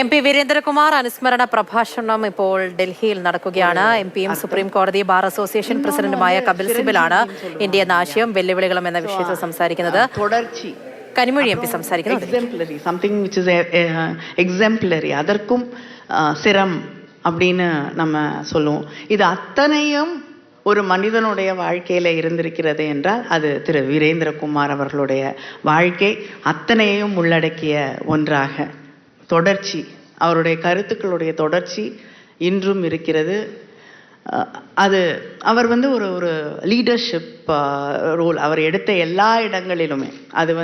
MP Veerendrakumar അനുസ്മരണ പ്രഭാഷണം ഇപ്പോൾ ഡൽഹിയിൽ നടക്കുകയാണ്. എംപിയും സുപ്രീം കോടതി ബാർ അസോസിയേഷൻ പ്രസിഡന്റുമായ കപിൽ സിബലാണ് ഇന്ത്യ നാശയം വെല്ലുവിളികളും എന്ന വിഷയത്തിൽ സംസാരിക്കുന്നത്. കനിമൊഴി MP സംസാരിക്കുന്നു. அதற்கும் சிரம் அப்படின்னு நம்ம சொல்லுவோம். இது அத்தனையும் ஒரு மனிதனுடைய வாழ்க்கையில இருந்திருக்கிறது என்றால் அது திரு வீரேந்திரகுமார் அவர்களுடைய வாழ்க்கை அத்தனையையும் உள்ளடக்கிய ஒன்றாக தொடர்ச்சி, அவருடைய கருத்துக்களுடைய தொடர்ச்சி இன்றும் இருக்கிறது. அது அவர் ஒரு லீடர்ஷிப் ரோல் அவர் எடுத்த எல்லா இடங்களிலுமே, அது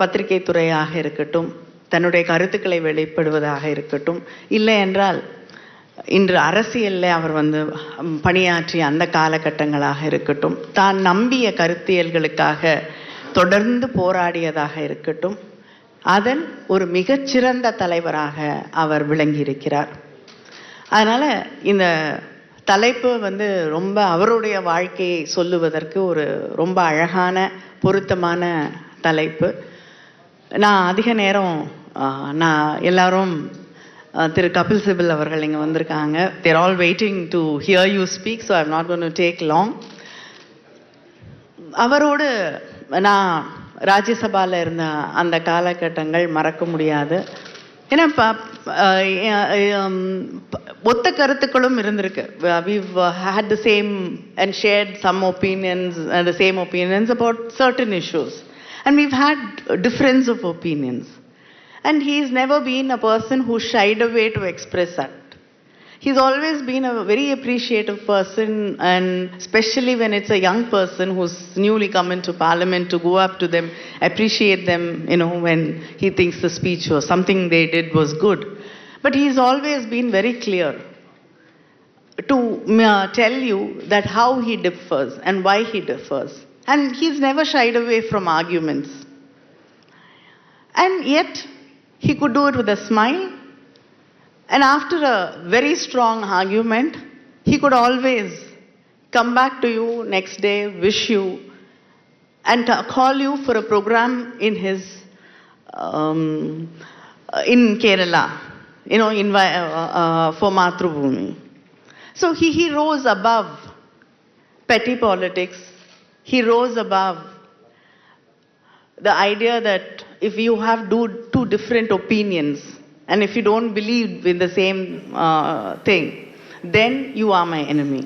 பத்திரிகை துறையாக இருக்கட்டும், தன்னுடைய கருத்துக்களை வெளிப்படுவதாக இருக்கட்டும், இல்லை என்றால் இன்று அரசியலில் அவர் பணியாற்றிய அந்த காலகட்டங்களாக இருக்கட்டும், தான் நம்பிய கருத்தியல்களுக்காக தொடர்ந்து போராடியதாக இருக்கட்டும், அதன் ஒரு மிகச்சிறந்த தலைவராக அவர் விளங்கியிருக்கிறார். அதனால் இந்த தலைப்பு ரொம்ப அவருடைய வாழ்க்கையை சொல்லுவதற்கு ஒரு ரொம்ப அழகான பொருத்தமான தலைப்பு. நான் அதிக நேரம் எல்லாரும் திரு கபில் சிபல் அவர்கள் இங்கே வந்திருக்காங்க. They're all waiting to hear you speak, so I am not going to take long. அவரோடு நான் ராஜ்யசபாவில் இருந்த அந்த காலகட்டங்கள் மறக்க முடியாது. ஏன்னா ஒத்த கருத்துக்களும் இருந்திருக்கு. we've had the same and shared some opinions and the same opinions about certain issues, and we've had difference of opinions, and he's never been a person who shied away to express that. He's always been a very appreciative person, and especially when it's a young person who's newly come into parliament, to go up to them, appreciate them, when he thinks the speech or something they did was good. But he's always been very clear to tell you that how he differs and why he differs. And he's never shied away from arguments. And yet, he could do it with a smile. And after a very strong argument, he could always come back to you next day, wish you, and call you for a program in his in Kerala, for Mathrubhumi. So he rose above petty politics. He rose above the idea that if you have two different opinions, and if you don't believe in the same thing, then you are my enemy.